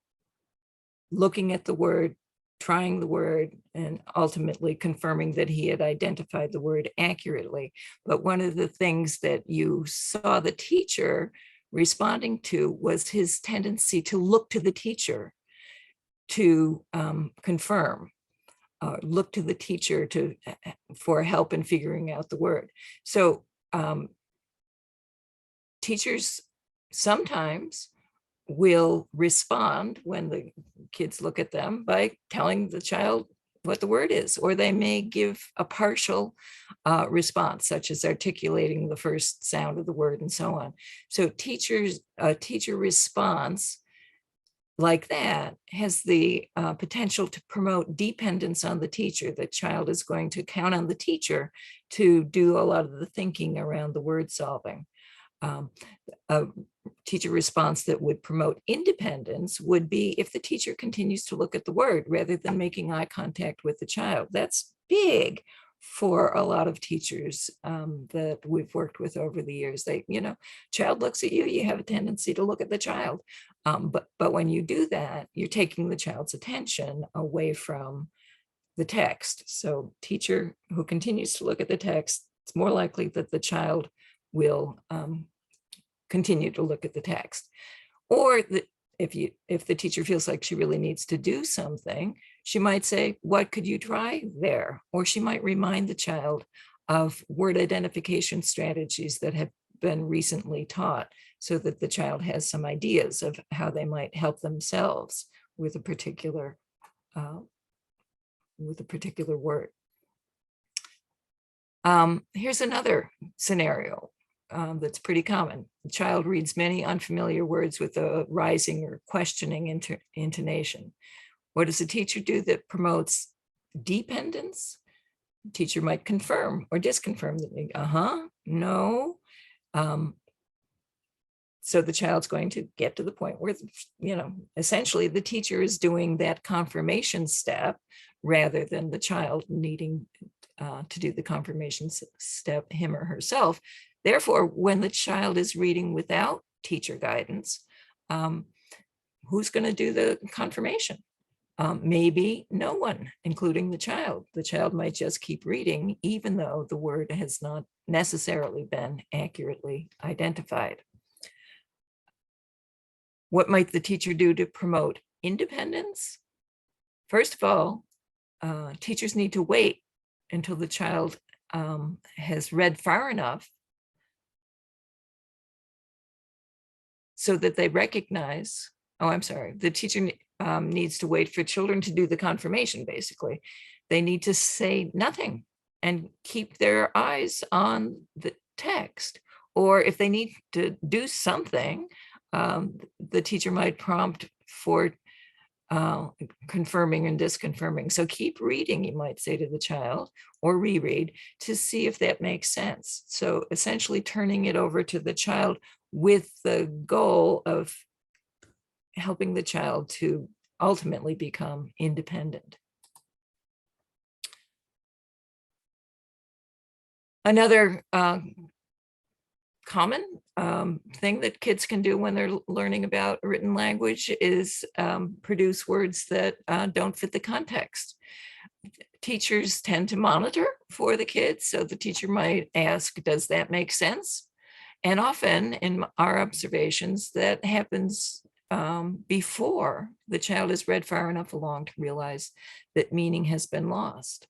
looking at the word, trying the word, and ultimately confirming that he had identified the word accurately. But one of the things that you saw the teacher responding to was his tendency to look to the teacher to confirm, look to the teacher for help in figuring out the word. So teachers sometimes will respond when the kids look at them by telling the child what the word is, or they may give a partial response, such as articulating the first sound of the word and so on. So a teacher response like that has the potential to promote dependence on the teacher. The child is going to count on the teacher to do a lot of the thinking around the word solving. A teacher response that would promote independence would be if the teacher continues to look at the word rather than making eye contact with the child. That's big for a lot of teachers that we've worked with over the years. They, child looks at you, you have a tendency to look at the child. But when you do that, you're taking the child's attention away from the text. So teacher who continues to look at the text, it's more likely that the child will continue to look at the text. Or if the teacher feels like she really needs to do something, she might say, what could you try there? Or she might remind the child of word identification strategies that have been recently taught, so that the child has some ideas of how they might help themselves with a particular word. Here's another scenario that's pretty common. The child reads many unfamiliar words with a rising or questioning intonation. What does a teacher do that promotes dependence? The teacher might confirm or disconfirm that, no. So the child's going to get to the point where, essentially the teacher is doing that confirmation step rather than the child needing to do the confirmation step, him or herself. Therefore, when the child is reading without teacher guidance, who's going to do the confirmation? Maybe no one, including the child. The child might just keep reading, even though the word has not necessarily been accurately identified. What might the teacher do to promote independence? First of all, teachers need to wait until the child has read far enough so that they recognize, the teacher needs to wait for children to do the confirmation, basically. They need to say nothing and keep their eyes on the text. Or if they need to do something, the teacher might prompt for confirming and disconfirming. So keep reading, you might say to the child, or reread to see if that makes sense. So essentially turning it over to the child with the goal of helping the child to ultimately become independent. Another common thing that kids can do when they're learning about written language is produce words that don't fit the context. Teachers tend to monitor for the kids, so the teacher might ask, does that make sense? And often in our observations, that happens before the child has read far enough along to realize that meaning has been lost.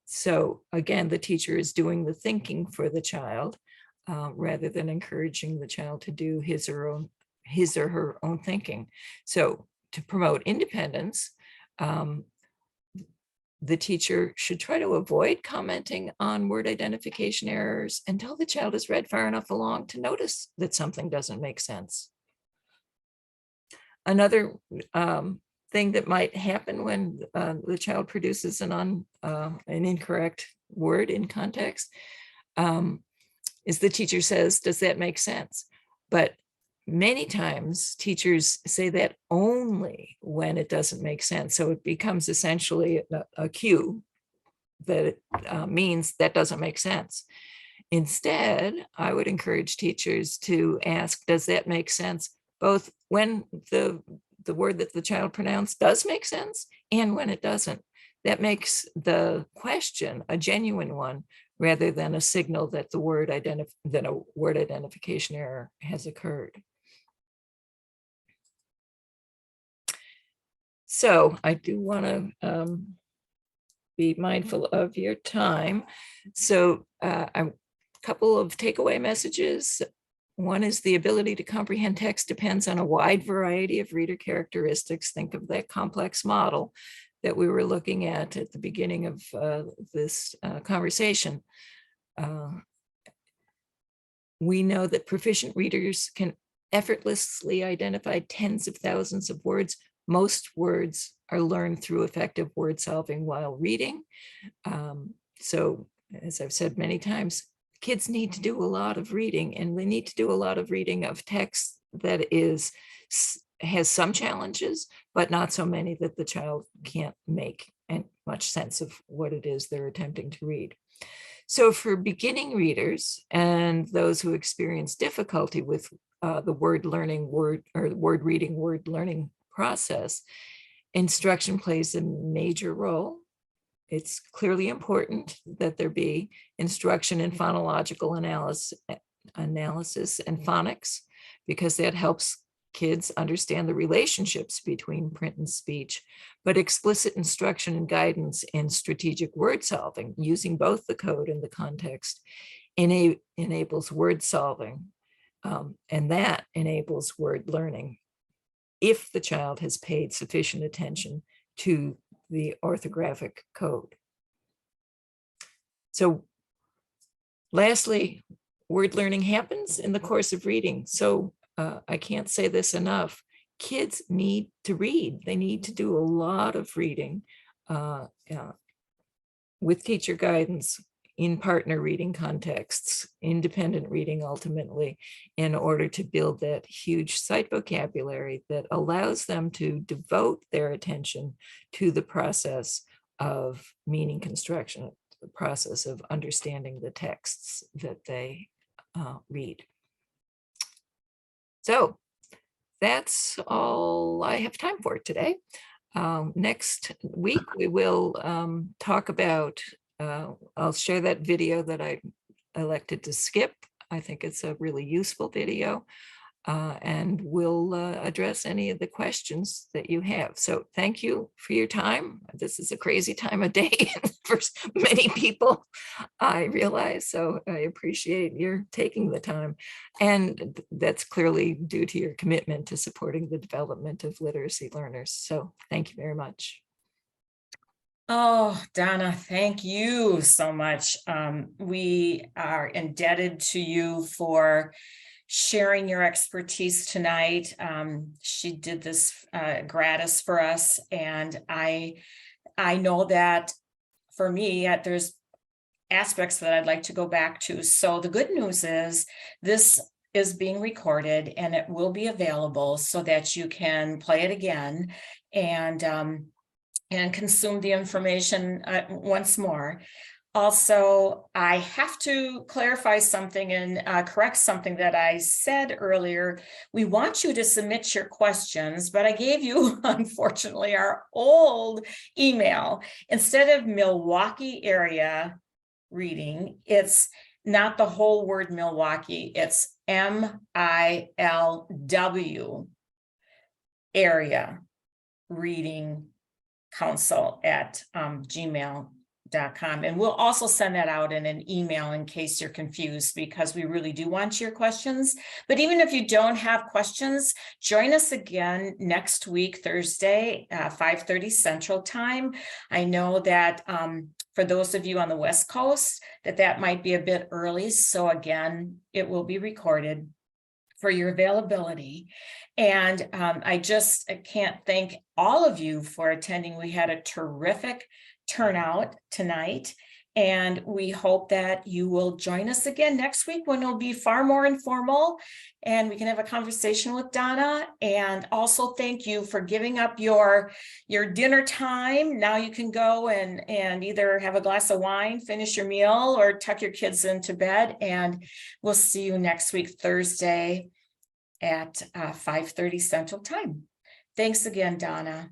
So again, the teacher is doing the thinking for the child rather than encouraging the child to do his or her own thinking. So to promote independence, the teacher should try to avoid commenting on word identification errors until the child has read far enough along to notice that something doesn't make sense. Another thing that might happen when the child produces an incorrect word in context is the teacher says, does that make sense? But many times teachers say that only when it doesn't make sense. So it becomes essentially a cue that means that doesn't make sense. Instead, I would encourage teachers to ask, does that make sense? Both when the word that the child pronounced does make sense and when it doesn't. That makes the question a genuine one rather than a signal that a word identification error has occurred. So I do want to be mindful of your time. So a couple of takeaway messages. One is the ability to comprehend text depends on a wide variety of reader characteristics. Think of that complex model that we were looking at the beginning of this conversation. We know that proficient readers can effortlessly identify tens of thousands of words. Most words are learned through effective word solving while reading. So, as I've said many times, kids need to do a lot of reading, and they need to do a lot of reading of text that has some challenges, but not so many that the child can't make much sense of what it is they're attempting to read. So for beginning readers and those who experience difficulty with the word reading, word learning process, instruction plays a major role. It's clearly important that there be instruction in phonological analysis and phonics, because that helps kids understand the relationships between print and speech, but explicit instruction and guidance in strategic word solving using both the code and the context enables word solving, and that enables word learning if the child has paid sufficient attention to the orthographic code. So lastly, word learning happens in the course of reading. So I can't say this enough. Kids need to read. They need to do a lot of reading with teacher guidance, in partner reading contexts, independent reading ultimately, in order to build that huge sight vocabulary that allows them to devote their attention to the process of meaning construction, the process of understanding the texts that they read. So that's all I have time for today. Next week, we will talk about, I'll share that video that I elected to skip. I think it's a really useful video, and we'll address any of the questions that you have. So thank you for your time. This is a crazy time of day for many people, I realize, so I appreciate your taking the time. And that's clearly due to your commitment to supporting the development of literacy learners. So thank you very much. Oh, Donna, thank you so much. We are indebted to you for sharing your expertise tonight. She did this gratis for us, and I know that for me, there's aspects that I'd like to go back to. So the good news is this is being recorded and it will be available so that you can play it again and consume the information once more. Also, I have to clarify something and correct something that I said earlier. We want you to submit your questions, but I gave you, unfortunately, our old email. Instead of Milwaukee area reading, it's not the whole word Milwaukee, it's MILW area reading council at gmail.com. And we'll also send that out in an email in case you're confused, because we really do want your questions. But even if you don't have questions, join us again next week, Thursday, 5:30 Central Time. I know that for those of you on the West Coast, that might be a bit early. So again, it will be recorded for your availability. And I can't thank all of you for attending. We had a terrific turnout tonight, and we hope that you will join us again next week when it'll be far more informal and we can have a conversation with Donna. And also thank you for giving up your dinner time. Now you can go and either have a glass of wine, finish your meal, or tuck your kids into bed. And we'll see you next week, Thursday at 5:30 Central Time. Thanks again, Donna.